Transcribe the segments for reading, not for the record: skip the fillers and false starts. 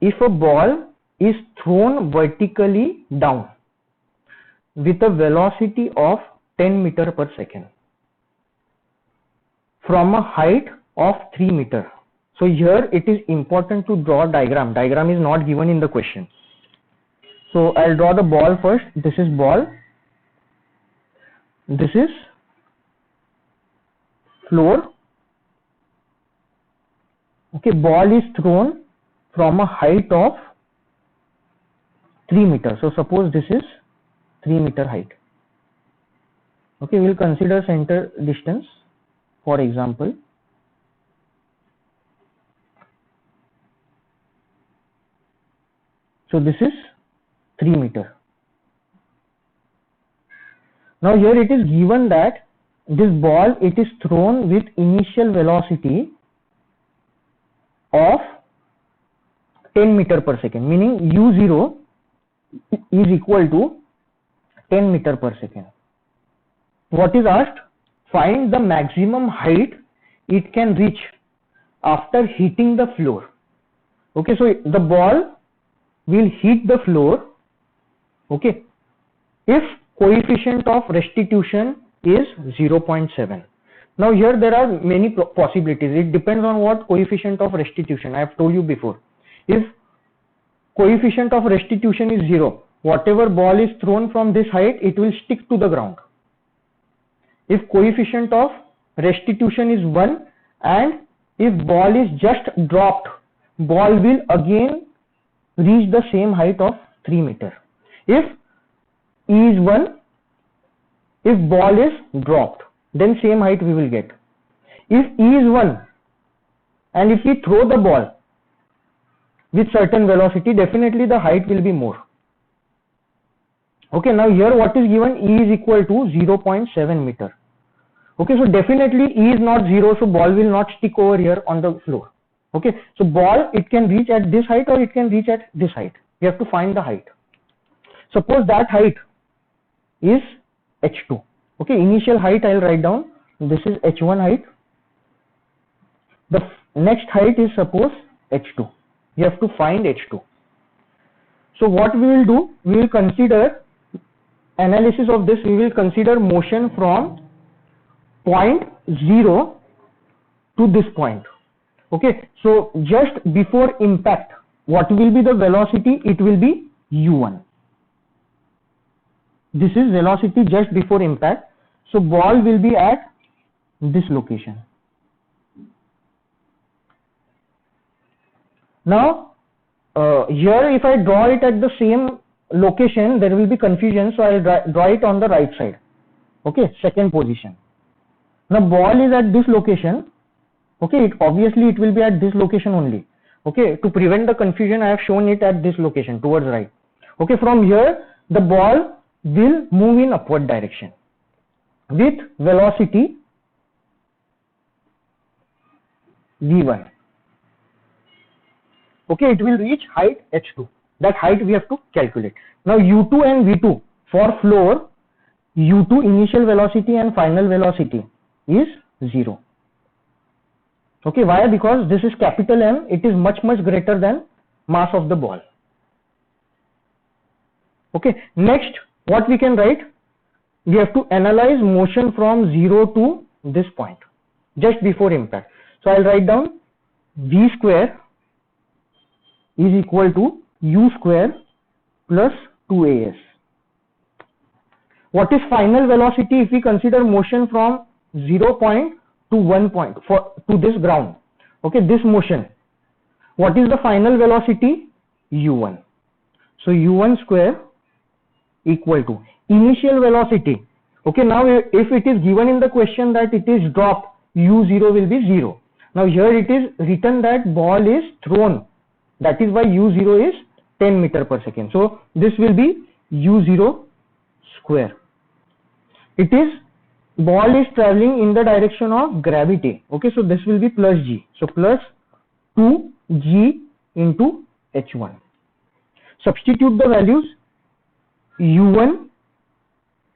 if a ball is thrown vertically down with a velocity of 10 meter per second from a height of 3 meter. So here it is important to draw a diagram. Diagram is not given in the question. So I'll draw the ball first. This is ball. This is floor. Okay, ball is thrown from a height of 3 meters. So suppose this is 3 meter height. Okay, we'll consider center distance, for example. So this is 3 meter. Now here it is given that this ball, it is thrown with initial velocity of 10 meter per second, meaning u0 is equal to 10 meter per second. What is asked? Find the maximum height it can reach after hitting the floor. Okay, so the ball will hit the floor, okay, if coefficient of restitution is 0.7. Now here there are many possibilities. It depends on what coefficient of restitution. I have told you before. If coefficient of restitution is 0, whatever ball is thrown from this height, it will stick to the ground. If coefficient of restitution is 1 and if ball is just dropped, ball will again reach the same height of 3 meter. If E is 1, if ball is dropped, then same height we will get. If E is 1 and if we throw the ball with certain velocity, definitely the height will be more. Okay, now here what is given? E is equal to 0.7 meter. Okay, so definitely E is not 0, so ball will not stick over here on the floor. Okay, so ball, it can reach at this height or it can reach at this height. You have to find the height. Suppose that height is h2. Okay, initial height I'll write down. This is h1 height. The next height is suppose h2. You have to find h2. So what we will do, we will consider analysis of this. We will consider motion from point 0 to this point. Okay, so just before impact, what will be the velocity? It will be u1. This is velocity just before impact. So ball will be at this location. Now here if I draw it at the same location, there will be confusion, so I will draw it on the right side. Okay, second position. Now ball is at this location. Okay, obviously it will be at this location only. Okay, to prevent the confusion, I have shown it at this location towards right. Okay, from here the ball will move in upward direction with velocity v1. Okay, it will reach height h2. That height we have to calculate. Now u2 and v2 for floor, u2 initial velocity and final velocity is 0. Okay, why? Because this is capital M, it is much greater than mass of the ball. Okay, next what we can write? We have to analyze motion from 0 to this point, just before impact. So I'll write down v square is equal to u square plus 2as. What is final velocity if we consider motion from 0 point to 1 point to this ground? Okay, this motion. What is the final velocity? u1. So u1 square equal to initial velocity. Okay, now if it is given in the question that it is dropped, u0 will be 0. Now here it is written that ball is thrown. That is why u0 is 10 meter per second. So this will be u0 square. It is ball is traveling in the direction of gravity. Okay, so this will be plus g. So plus 2g into h1. Substitute the values. u1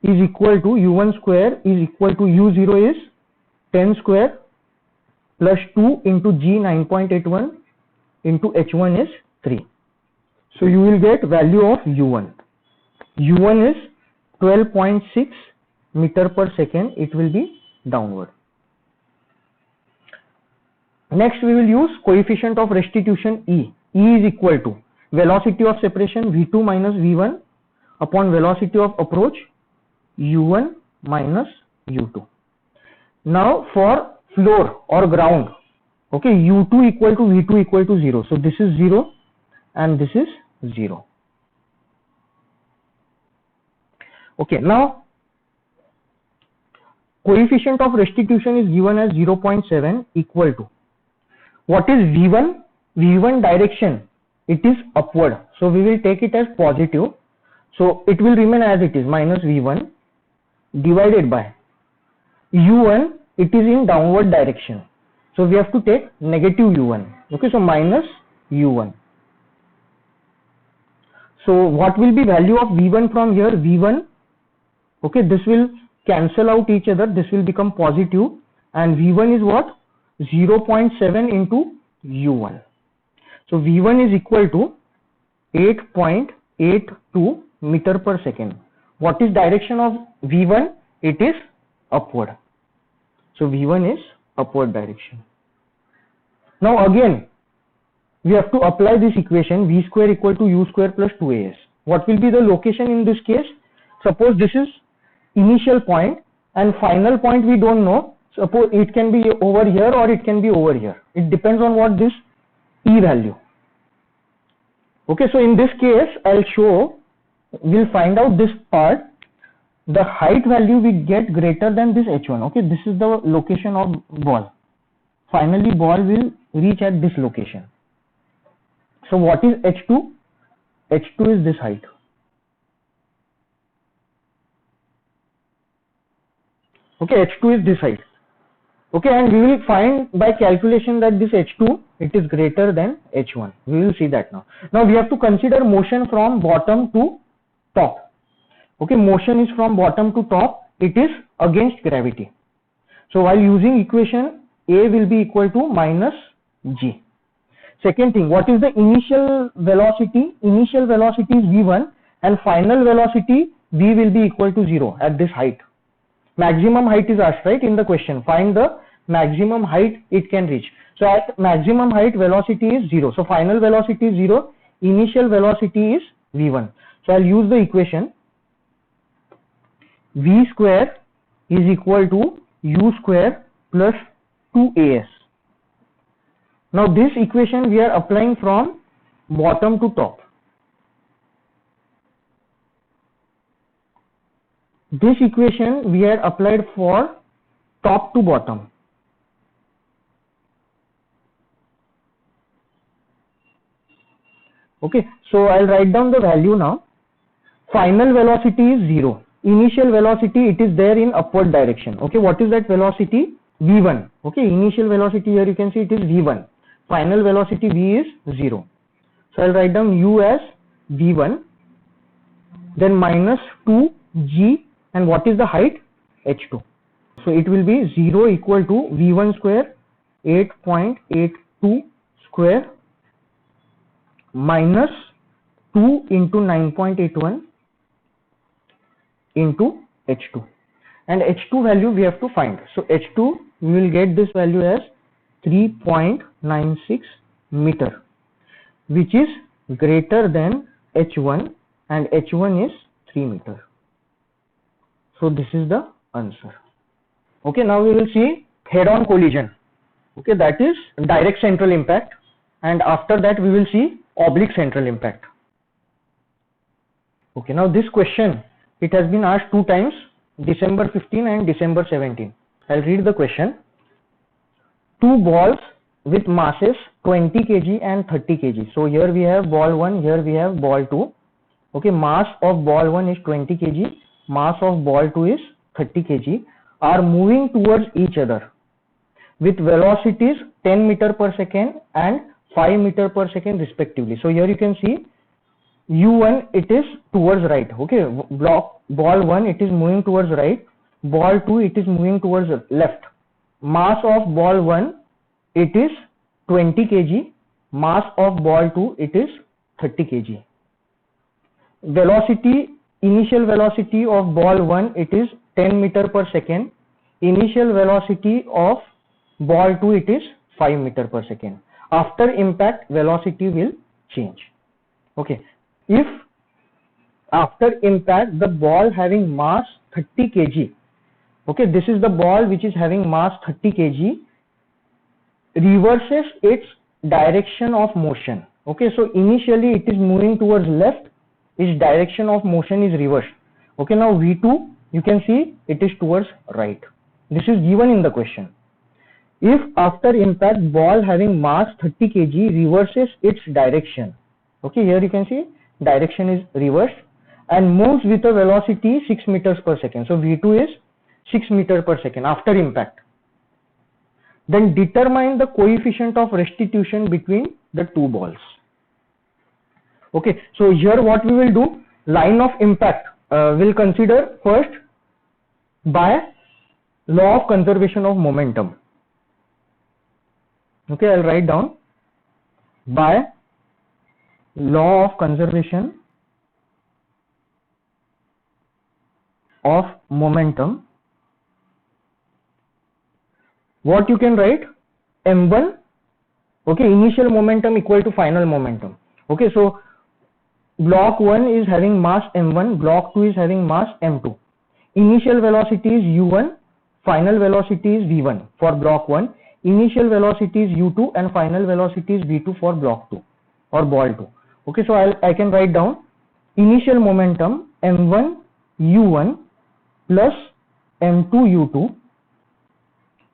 is equal to u1 square is equal to u0 is 10 square plus 2 into g 9.81 into h1 is 3. So you will get value of U1. U1 is 12.6 meter per second. It will be downward. Next we will use coefficient of restitution E. E is equal to velocity of separation V2 minus V1 upon velocity of approach U1 minus U2. Now for floor or ground, okay, U2 equal to V2 equal to 0. So this is 0 and this is 0. Okay, now coefficient of restitution is given as 0.7 equal to, what is V1? V1 direction, it is upward. So we will take it as positive. So it will remain as it is, minus V1 divided by U1, it is in downward direction. So we have to take negative U1. Okay, so minus U1. So what will be value of V1 from here? V1, okay, this will cancel out each other. This will become positive and V1 is what? 0.7 into U1. So V1 is equal to 8.82 meter per second. What is direction of V1? It is upward. So V1 is upward direction. Now again, we have to apply this equation V square equal to U square plus 2AS. What will be the location in this case? Suppose this is initial point and final point we don't know. Suppose it can be over here or it can be over here. It depends on what this E value. Okay, so in this case, I'll show, we'll find out this part. The height value we get greater than this H1. Okay, this is the location of ball. Finally, ball will reach at this location. So what is H2? H2 is this height. Okay, H2 is this height. Okay, and we will find by calculation that this H2, it is greater than H1. We will see that now. Now we have to consider motion from bottom to top. Okay, motion is from bottom to top. It is against gravity. So while using equation, A will be equal to minus G. Second thing, what is the initial velocity? Initial velocity is V1 and final velocity V will be equal to 0 at this height. Maximum height is asked, right, in the question. Find the maximum height it can reach. So at maximum height, velocity is 0. So final velocity is 0. Initial velocity is V1. So I'll use the equation. V square is equal to U square plus 2AS. Now this equation we are applying from bottom to top. This equation we had applied for top to bottom. Okay, so I'll write down the value now. Final velocity is 0. Initial velocity, it is there in upward direction. Okay, what is that velocity? V1. Okay, initial velocity here you can see it is V1. Final velocity V is 0. So I'll write down U as V1. Then minus 2G. And what is the height? H2. So it will be 0 equal to V1 square 8.82 square minus 2 into 9.81 into H2. And H2 value we have to find. So H2 we will get this value as 3.96 meter, which is greater than H1 and H1 is 3 meter. So this is the answer. Okay, now we will see head-on collision. Okay, that is direct central impact, and after that we will see oblique central impact. Okay, now this question, it has been asked 2 times, December 15 and December 17. I'll read the question. 2 balls with masses 20 kg and 30 kg. So here we have ball 1, here we have ball 2. Okay, mass of ball 1 is 20 kg. Mass of ball 2 is 30 kg, are moving towards each other with velocities 10 meter per second and 5 meter per second respectively. So here you can see U1, it is towards right. Okay, ball 1, it is moving towards right. Ball 2, it is moving towards left. Mass of ball 1, it is 20 kg. Mass of ball 2, it is 30 kg. Velocity, initial velocity of ball 1, it is 10 meter per second. Initial velocity of ball 2, it is 5 meter per second. After impact, velocity will change. Okay, if after impact the ball having mass 30 kg, okay, this is the ball which is having mass 30 kg, reverses its direction of motion. Okay, so initially it is moving towards left, its direction of motion is reversed. Okay, now V2, you can see it is towards right. This is given in the question. If after impact ball having mass 30 kg reverses its direction, okay, here you can see direction is reversed and moves with a velocity 6 meters per second. So V2 is 6 meters per second after impact. Then determine the coefficient of restitution between the two balls. Okay, so here what we will do, line of impact will consider first by law of conservation of momentum. Okay, I'll write down by law of conservation of momentum. What you can write? M1, okay, initial momentum equal to final momentum. Okay, so block 1 is having mass m1, block 2 is having mass m2. Initial velocity is u1, final velocity is v1 for block 1. Initial velocity is u2 and final velocity is v2 for block 2 or ball 2. Okay, so I can write down initial momentum m1 u1 plus m2 u2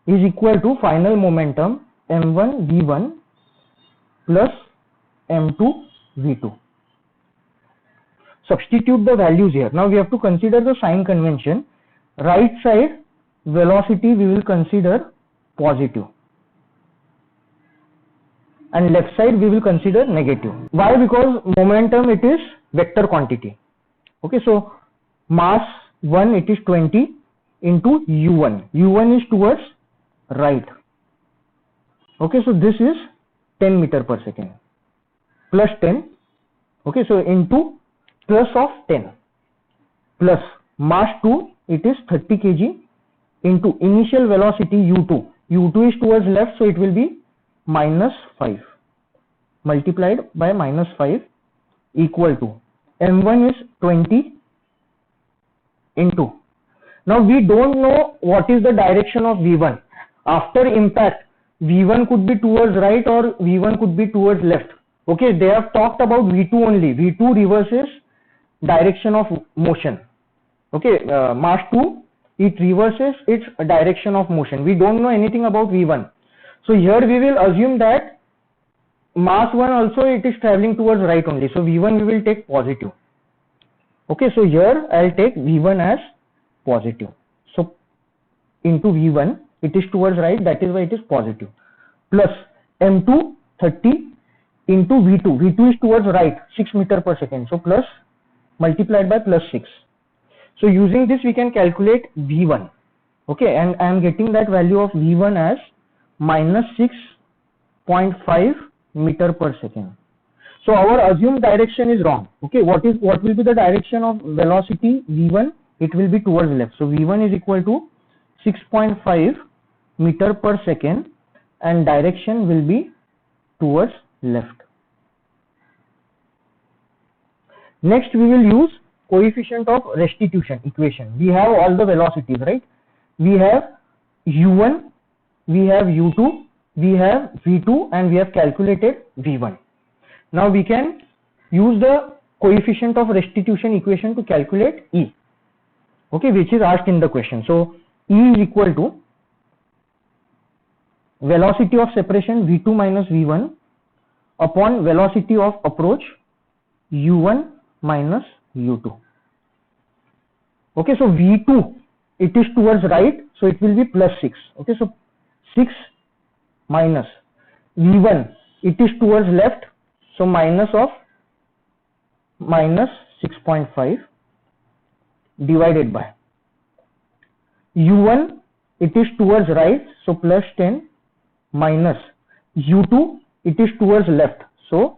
is equal to final momentum m1 v1 plus m2 v2. Substitute the values here. Now we have to consider the sign convention. Right side velocity we will consider positive and left side we will consider negative. Why? Because momentum it is vector quantity. Okay, so mass 1 it is 20 into u1. u1 is towards right. Okay, so this is 10 meter per second plus 10. Okay, so into plus of 10 plus mass 2 it is 30 kg into initial velocity u2. u2 is towards left, so it will be minus 5 multiplied by minus 5 equal to m1 is 20 into. Now we don't know what is the direction of v1. After impact v1 could be towards right or v1 could be towards left. Okay, they have talked about v2 only. v2 reverses direction of motion. Okay, mass 2 it reverses its direction of motion. We don't know anything about v1. So here we will assume that mass 1 also it is traveling towards right only. So v1 we will take positive. Okay, so here I'll take v1 as positive. So into v1 it is towards right, that is why it is positive, plus m2 30 into v2. v2 is towards right 6 meter per second, so plus multiplied by plus 6. So using this we can calculate v1. Okay, and I am getting that value of v1 as minus 6.5 meter per second. So our assumed direction is wrong. Okay, what will be the direction of velocity v1? It will be towards left. So v1 is equal to 6.5 meter per second and direction will be towards left. Next we will use coefficient of restitution equation. We have all the velocities, right? We have u1, we have u2, we have v2 and we have calculated v1. Now we can use the coefficient of restitution equation to calculate E, okay, which is asked in the question. So E is equal to velocity of separation v2 minus v1 upon velocity of approach u1 minus u2. Okay, so v2 it is towards right, so it will be plus 6. Okay, so 6 minus v1 it is towards left, so minus of minus 6.5 divided by u1 it is towards right, so plus 10 minus u2 it is towards left, so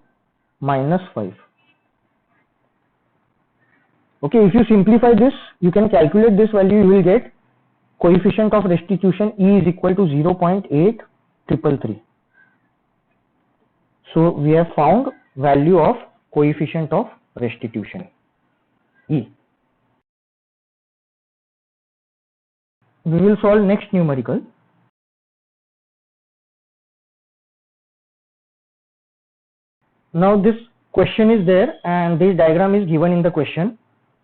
minus 5. Okay, if you simplify this, you can calculate this value, you will get coefficient of restitution E is equal to 0.8333. So we have found value of coefficient of restitution E. We will solve next numerical. Now this question is there and this diagram is given in the question.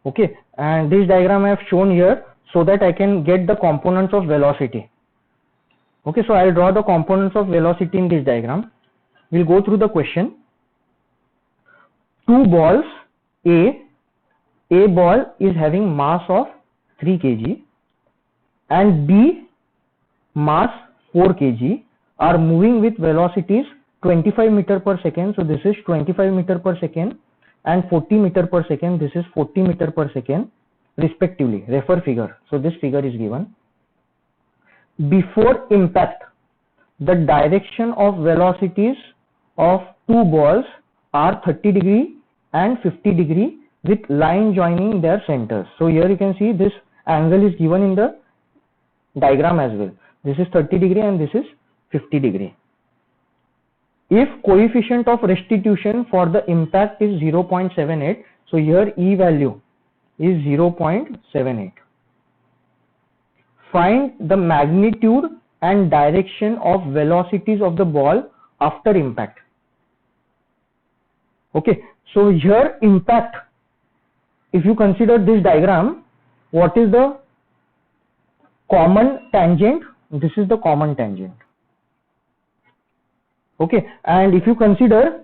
Okay, and this diagram I have shown here so that I can get the components of velocity. Okay, so I'll draw the components of velocity in this diagram. We'll go through the question. Two balls, A ball is having mass of 3 kg and B mass 4 kg are moving with velocities 25 meter per second. So this is 25 meter per second and 40 meter per second. This is 40 meter per second respectively. Refer figure. So this figure is given. Before impact, the direction of velocities of two balls are 30 degree and 50 degree with line joining their centers. So here you can see this angle is given in the diagram as well. This is 30 degree and this is 50 degree. If coefficient of restitution for the impact is 0.78, so here E value is 0.78. Find the magnitude and direction of velocities of the ball after impact. Okay, so here impact, if you consider this diagram, what is the common tangent? This is the common tangent. Okay, and if you consider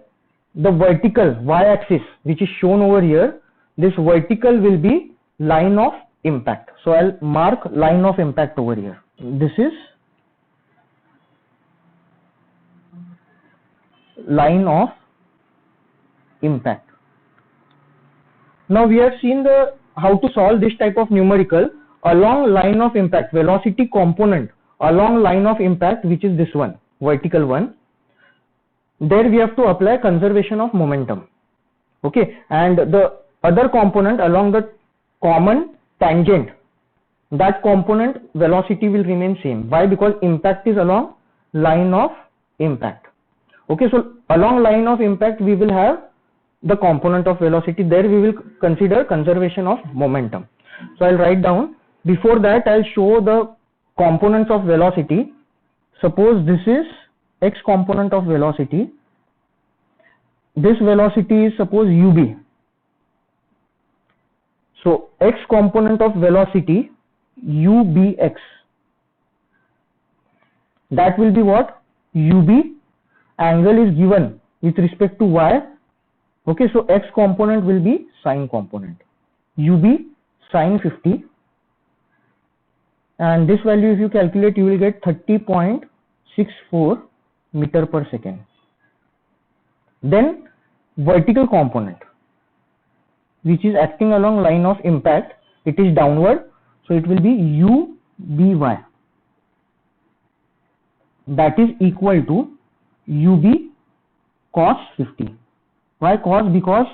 the vertical y-axis which is shown over here, this vertical will be line of impact. So I'll mark line of impact over here. This is line of impact. Now we have seen how to solve this type of numerical along line of impact, velocity component along line of impact, which is this one, vertical one. There we have to apply conservation of momentum. Okay, and the other component along the common tangent, that component velocity will remain same. Why? Because impact is along line of impact. Okay, so along line of impact we will have the component of velocity. There we will consider conservation of momentum. So I'll write down. Before that I'll show the components of velocity. Suppose this is x component of velocity. This velocity is suppose ub. So x component of velocity ubx, that will be what? Ub, angle is given with respect to y. Okay, so x component will be sine component, ub sine 50, and this value if you calculate you will get 30.64 meter per second. Then vertical component, which is acting along line of impact, it is downward, so it will be uby, that is equal to ub cos 50. Why cos? Because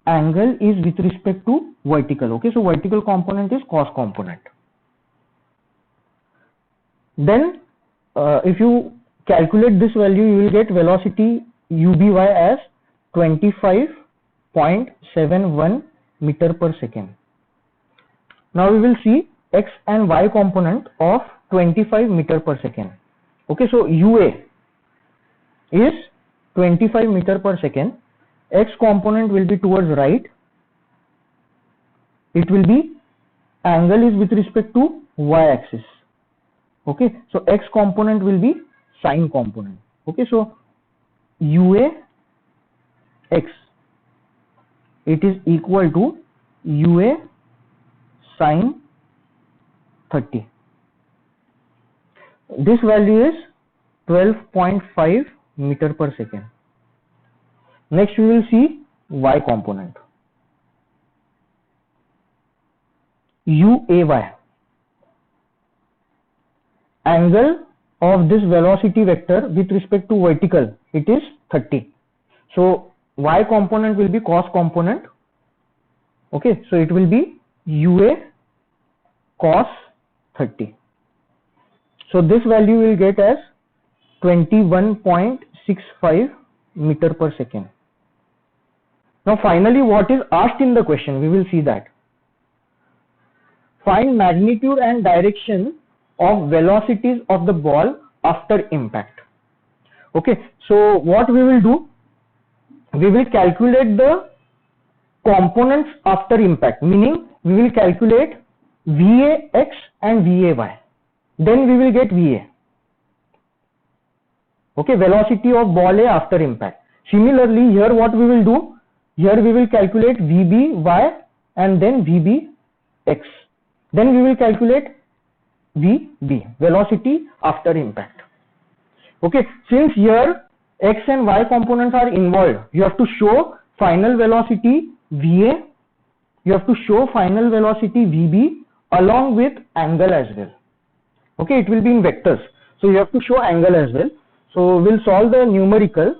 angle is with respect to vertical. Okay, so vertical component is cos component. Then if you calculate this value, you will get velocity uby as 25.71 meter per second. Now we will see x and y component of 25 meter per second. Okay, so ua is 25 meter per second. X component will be towards right. It will be angle is with respect to y axis. Okay, so x component will be sine component. Okay, so ua x, it is equal to ua sine 30. This value is 12.5 meter per second. Next we will see y component. uay, angle of this velocity vector with respect to vertical, it is 30. So y component will be cos component. Okay, so it will be UA cos 30. So this value will get as 21.65 meter per second. Now finally, what is asked in the question, we will see that. Find magnitude and direction of velocities of the ball after impact. Okay, so what we will do, we will calculate the components after impact, meaning we will calculate VAX and VAY. Then we will get VA. Okay, velocity of ball A after impact. Similarly, here what we will do, here we will calculate VBY and then VBX. Then we will calculate VB, velocity after impact. Okay, since here X and Y components are involved, you have to show final velocity VA, you have to show final velocity VB along with angle as well. Okay, it will be in vectors, so you have to show angle as well. So we'll solve the numerical.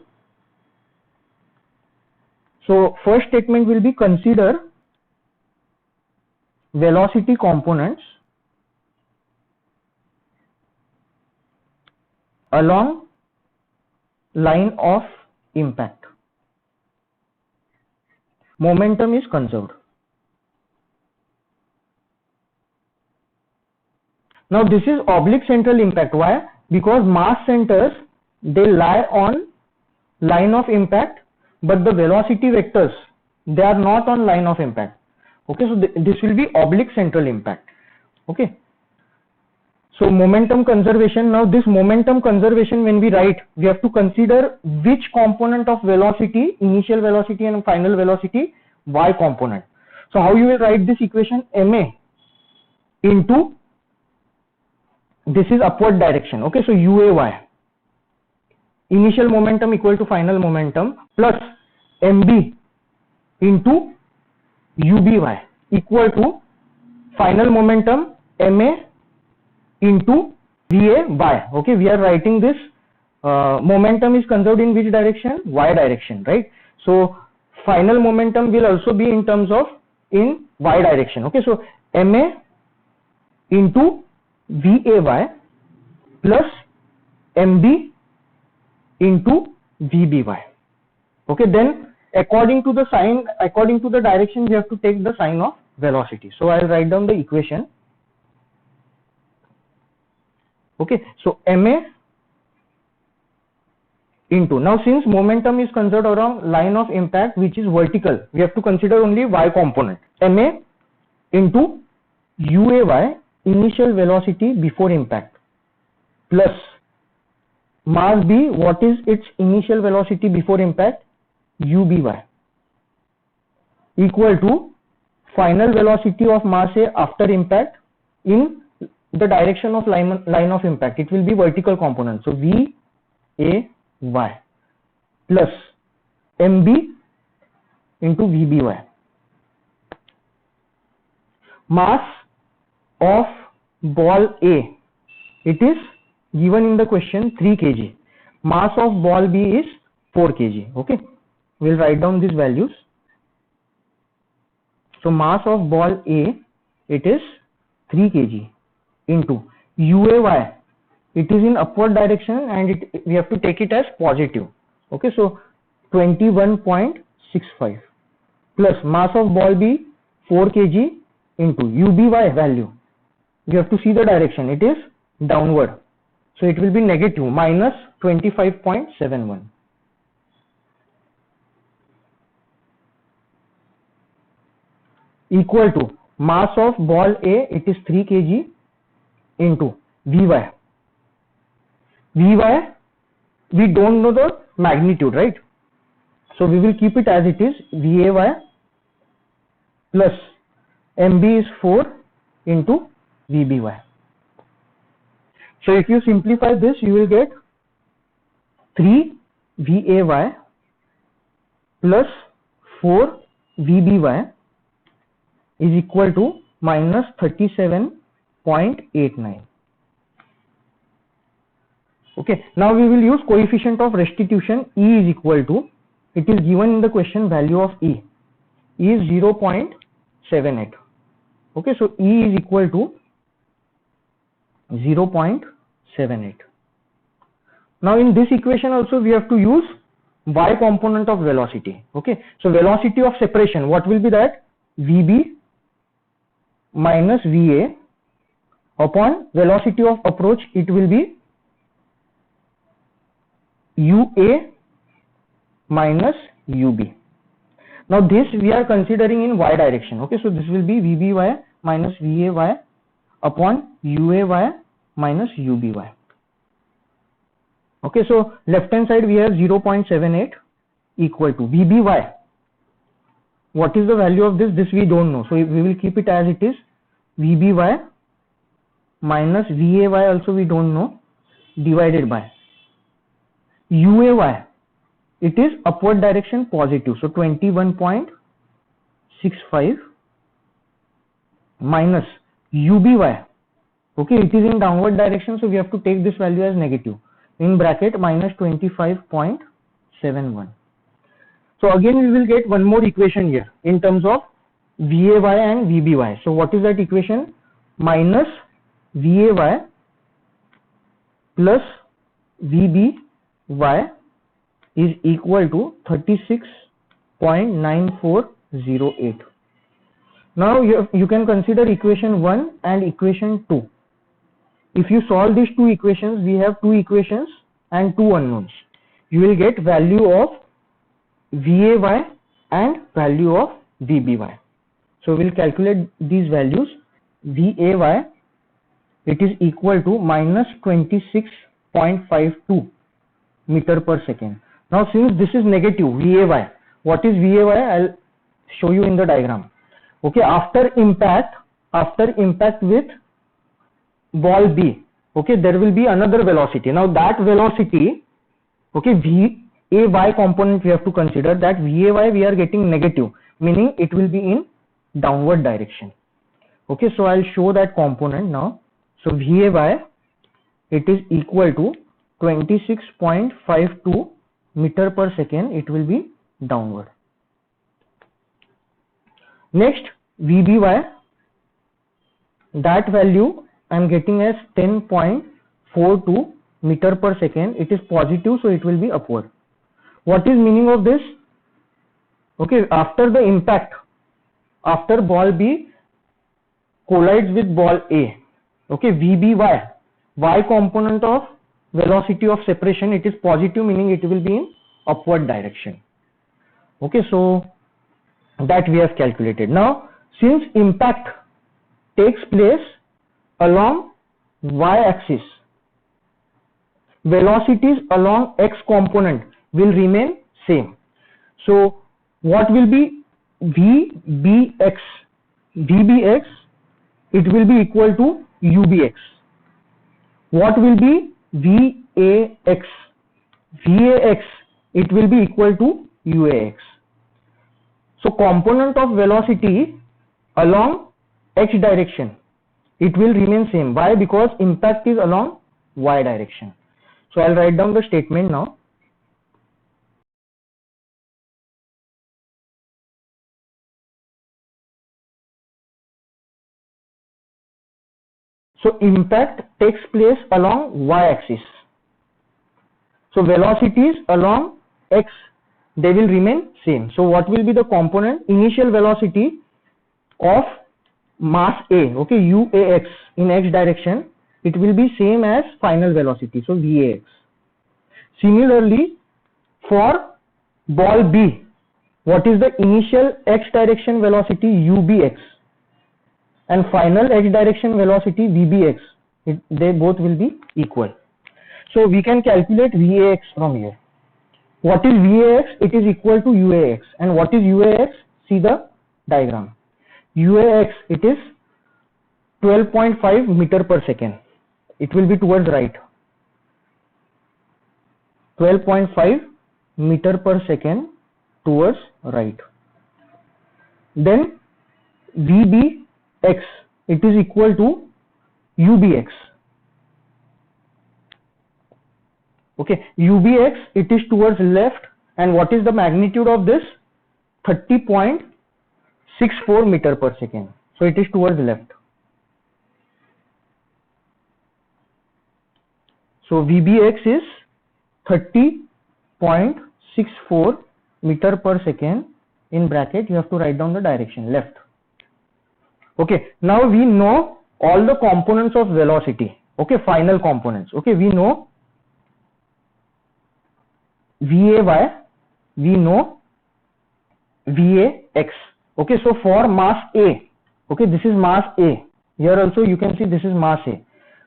So first statement will be consider velocity components along line of impact. Momentum is conserved. Now this is oblique central impact. Why? Because mass centers, they lie on line of impact, but the velocity vectors, they are not on line of impact. Okay, so this will be oblique central impact. Okay, so momentum conservation. Now this momentum conservation, when we write, we have to consider which component of velocity, initial velocity and final velocity, y component. So how you will write this equation? Ma into, this is upward direction. Okay, so UAY, initial momentum equal to final momentum, plus MB into UBY equal to final momentum MA into VAY. Okay, we are writing this momentum is conserved in which direction? Y direction, right? So final momentum will also be in terms of in Y direction. Okay, so MA into VAY plus MB into VBY. Okay, then according to the sign, according to the direction, we have to take the sign of velocity. So I'll write down the equation. Okay, so MA into, now since momentum is conserved around line of impact which is vertical, we have to consider only y component. MA into UAY, initial velocity before impact, plus mass B, what is its initial velocity before impact? UBY, equal to final velocity of mass A after impact in the direction of line of impact. It will be vertical component, so VAY plus MB into VBY. Mass of ball A, it is given in the question 3 kg. Mass of ball B is 4 kg. Okay, we'll write down these values. So mass of ball A, it is 3 kg into UAY, it is in upward direction and we have to take it as positive. Okay, so 21.65 plus mass of ball B 4 kg into UBY value. You have to see the direction, it is downward. So it will be negative, minus 25.71. Equal to mass of ball A, it is 3 kg into Vy. Vy, we don't know the magnitude, right? So we will keep it as it is, Vay plus MB is 4 into VBY. So if you simplify this, you will get 3 VAY plus 4 VBY is equal to minus 37.89. Okay, now we will use coefficient of restitution. E is equal to, it is given in the question value of E is 0.78. Okay, so E is equal to 0.78. Now in this equation also we have to use y component of velocity. Okay, so velocity of separation, what will be that? Vb minus Va upon velocity of approach, it will be Ua minus Ub. Now this we are considering in y direction. Okay, so this will be Vby minus Vay upon Uay minus Uby. Okay, so left hand side we have 0.78 equal to Vby. What is the value of this? This we don't know, so we will keep it as it is. Vby minus Vay also we don't know, divided by Uay. It is upward direction positive, so 21.65 minus Uby. Okay, it is in downward direction, so we have to take this value as negative, in bracket minus 25.71. So again we will get one more equation here in terms of Vay and Vby. So what is that equation? Minus Vay plus Vby is equal to 36.9408. Now you can consider equation 1 and equation 2. If you solve these two equations, we have two equations and two unknowns. You will get value of Vay and value of Vby. So we will calculate these values. Vay, it is equal to minus 26.52 meter per second. Now since this is negative Vay, what is Vay? I'll show you in the diagram. Okay, after impact with ball B, okay, there will be another velocity. Now that velocity, okay, Vay component we have to consider, that Vay we are getting negative, meaning it will be in downward direction. Okay, so I'll show that component now. So Vay, it is equal to 26.52 meter per second, it will be downward. Next, Vby, that value I am getting as 10.42 meter per second, it is positive, so it will be upward. What is meaning of this? Okay, after the impact, after ball B collides with ball A, okay, Vby, y component of velocity of separation, it is positive, meaning it will be in upward direction. Okay, so that we have calculated. Now since impact takes place along y-axis, velocities along x component will remain same. So what will be Vbx? Vbx, it will be equal to Ubx. What will be Vax? Vax, it will be equal to Uax. So component of velocity along x direction, it will remain same. Why? Because impact is along y direction. So I'll write down the statement now. So impact takes place along y-axis. So velocities along x, they will remain same. So what will be the component? Initial velocity of mass A, okay, Uax in x direction, it will be same as final velocity, so Vax. Similarly, for ball B, what is the initial x direction velocity? Ubx, and final x direction velocity Vbx, they both will be equal. So we can calculate Vax from here. What is Vax? It is equal to Uax. And what is Uax? See the diagram. Uax, it is 12.5 meter per second. It will be towards right. 12.5 meter per second towards right. Then Vbx, it is equal to Ubx. Okay, Ubx, it is towards left And what is the magnitude of this? 30.64 meter per second. So it is towards left. So VBX is 30.64 meter per second. In bracket, you have to write down the direction, left. Okay, now we know all the components of velocity. Okay, final components. Okay, we know VAY, we know VAX. Okay, so for mass A, okay, this is mass A. Here also you can see this is mass A.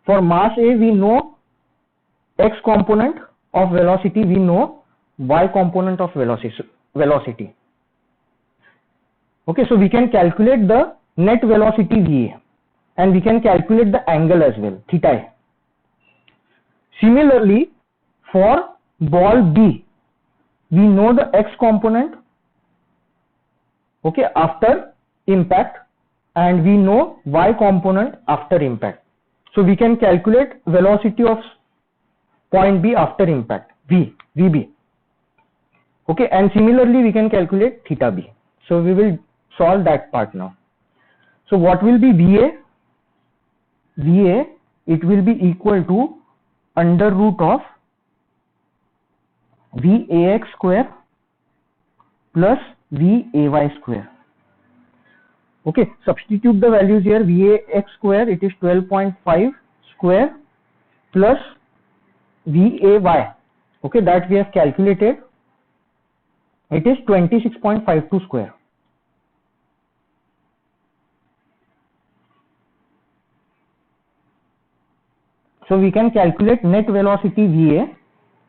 For mass A, we know X component of velocity, we know Y component of velocity. Okay, so we can calculate the net velocity VA and we can calculate the angle as well, theta A. Similarly, for ball B, we know the X component, okay, after impact, and we know Y component after impact. So we can calculate velocity of point B after impact, VB. Okay, and similarly we can calculate theta B. So we will solve that part now. So what will be VA? VA, it will be equal to under root of VAX square plus VAY square. Okay, substitute the values here. VAX square, it is 12.5 square plus VAY, okay, that we have calculated, it is 26.52 square. So we can calculate net velocity VA,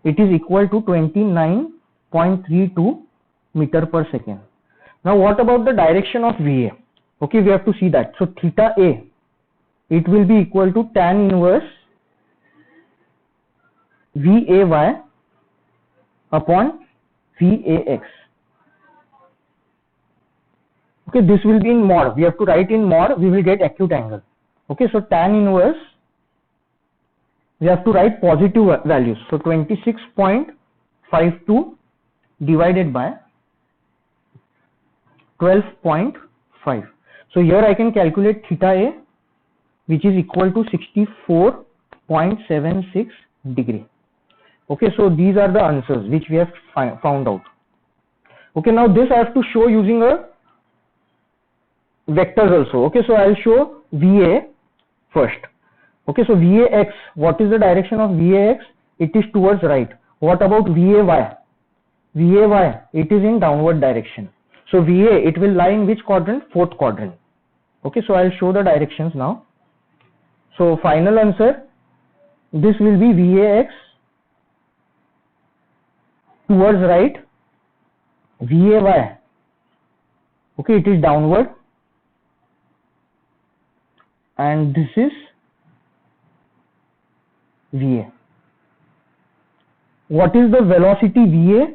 it is equal to 29.32 meter per second. Now what about the direction of VA? Okay, we have to see that. So theta A, it will be equal to tan inverse VAY upon VAX. Okay, this will be in mod. We have to write in mod, we will get acute angle. Okay, so tan inverse, we have to write positive values. So 26.52 divided by 12.5. So here I can calculate theta A, which is equal to 64.76 degree. Okay, so these are the answers which we have found out. Okay, now this I have to show using a vectors also. Okay, so I'll show VA first. Okay, so VAX, what is the direction of VAX? It is towards right. What about VAY? VAY, it is in downward direction. So VA, it will lie in which quadrant? Fourth quadrant. Okay, so I'll show the directions now. So final answer, this will be VAX towards right, VAY, okay, it is downward, and this is VA. What is the velocity VA?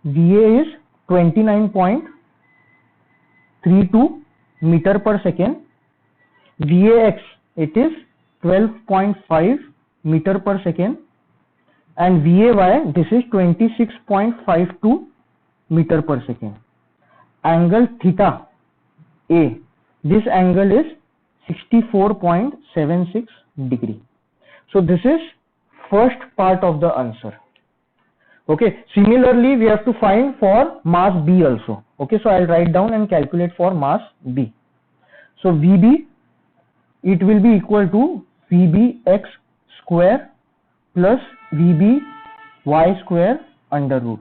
VA is 29.32 meter per second. VAX, it is 12.5 meter per second, and VAY, this is 26.52 meter per second. Angle theta A, this angle is 64.76 degree. So this is first part of the answer. Okay, similarly we have to find for mass B also. Okay, so I'll write down and calculate for mass B. So VB, it will be equal to VBX square plus VBY square under root.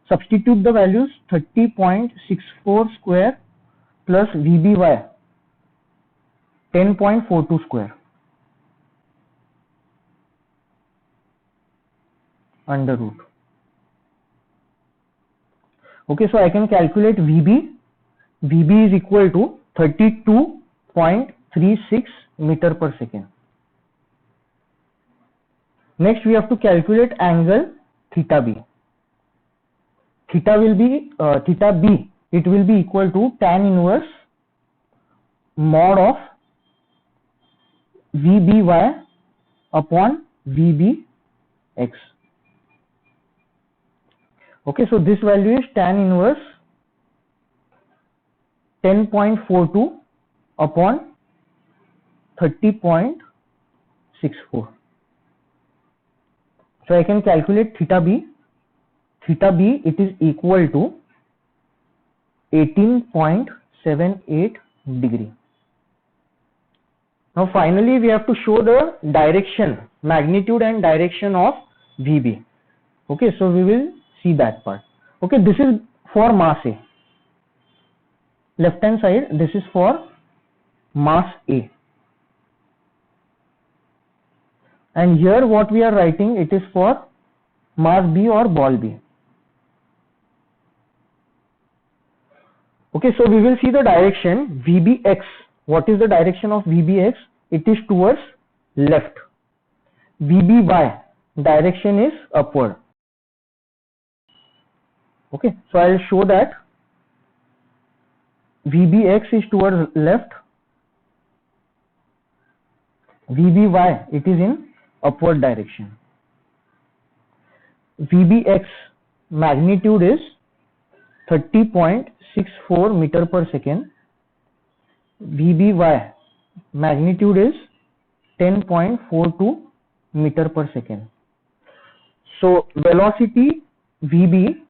Substitute the values, 30.64 square plus VBY 10.42 square under root. Okay, so I can calculate VB. VB is equal to 32.36 meter per second. Next we have to calculate angle theta B. Theta will be theta B, it will be equal to tan inverse mod of VBY upon VBX. Okay, so this value is tan inverse 10.42 upon 30.64. So I can calculate theta b. Theta b, it is equal to 18.78 degree. Now finally we have to show the direction, magnitude and direction of VB. Okay, so we will see that part. Okay, this is for mass A. Left hand side, this is for mass A. And here what we are writing, it is for mass B or ball B. Okay, so we will see the direction VBX. What is the direction of VBX? It is towards left. VBY, direction is upward. Okay, so I will show that VBX is towards left, VBY, it is in upward direction. VBX magnitude is 30.64 meter per second. VBY magnitude is 10.42 meter per second. So velocity VB,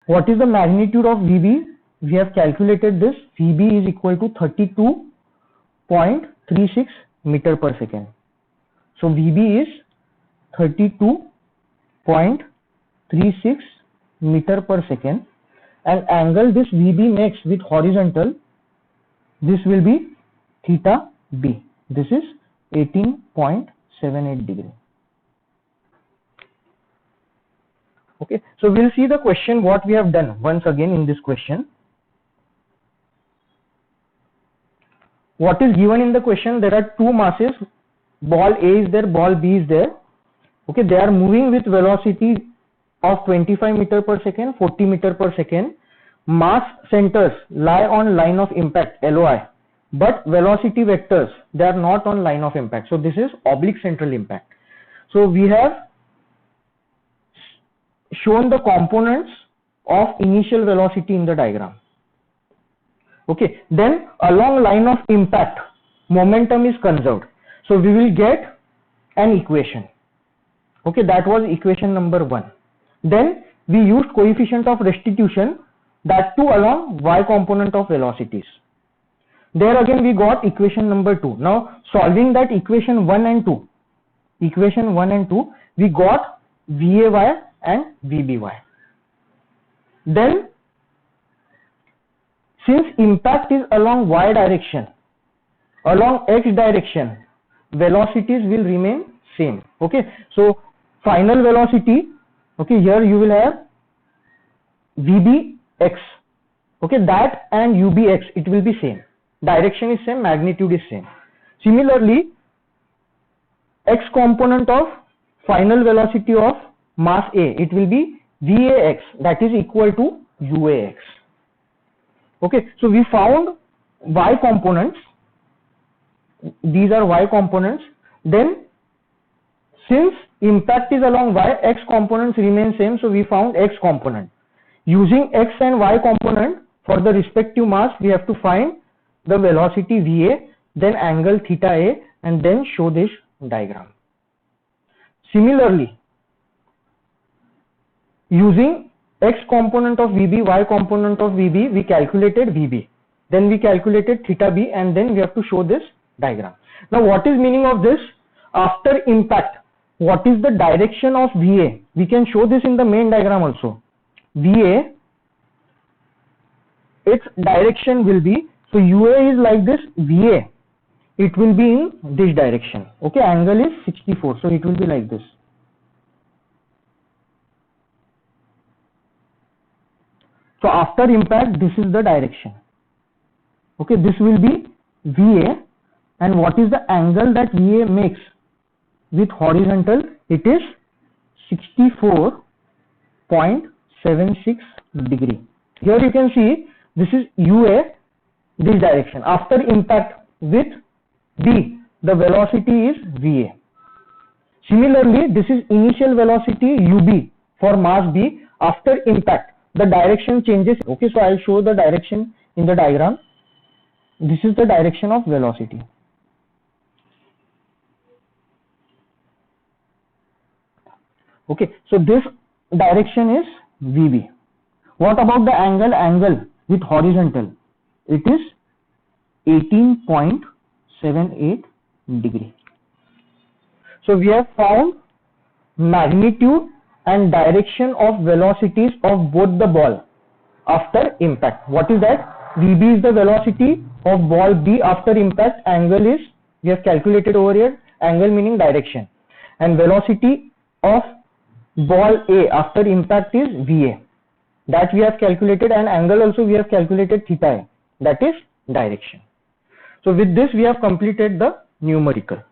what is the magnitude of VB? We have calculated this. VB is equal to 32.36 meter per second. So VB is 32.36 meter per second, and angle this VB makes with horizontal, this will be theta B. This is 18.78 degree. Okay, so we'll see the question what we have done once again in this question. What is given in the question? There are two masses. Ball A is there, ball B is there. Okay, they are moving with velocity of 25 meter per second, 40 meter per second. Mass centers lie on line of impact, LOI, but velocity vectors, they are not on line of impact. So this is oblique central impact. So we have shown the components of initial velocity in the diagram. Okay, then along line of impact, momentum is conserved. So we will get an equation. Okay, that was equation number 1. Then we used coefficient of restitution, that too along y component of velocities. There again we got equation number 2. Now solving that equation 1 and 2, we got VAY and VBY. Then since impact is along y direction, along x direction, velocities will remain same. Okay, so final velocity, okay, here you will have VBX. Okay, that and UBX, it will be same. Direction is same, magnitude is same. Similarly, x component of final velocity of mass A, it will be VAX, that is equal to UAX. Okay, so we found y components. These are y components. Then since impact is along y, x components remain same, so we found x component. Using x and y component for the respective mass, we have to find the velocity VA, then angle theta A, and then show this diagram. Similarly, using x component of VB, y component of VB, we calculated VB. Then we calculated theta B, and then we have to show this diagram. Now what is meaning of this? After impact, what is the direction of VA? We can show this in the main diagram also. VA, its direction will be, so UA is like this, VA, it will be in this direction. Okay, angle is 64, so it will be like this. So after impact, this is the direction. Okay, this will be VA, and what is the angle that VA makes with horizontal? It is 64.76 degree. Here you can see this is UA, this direction. After impact with B, the velocity is VA. Similarly, this is initial velocity UB for mass B. after impact the direction changes. Okay, so I'll show the direction in the diagram. This is the direction of velocity. Okay, so this direction is VB. What about the angle? Angle with horizontal, it is 18.78 degree. So we have found magnitude and direction of velocities of both the ball after impact. What is that? VB is the velocity of ball B after impact. Angle is, we have calculated over here, angle meaning direction, and velocity of ball A after impact is VA, that we have calculated, and angle also we have calculated theta A, that is direction. So with this we have completed the numerical.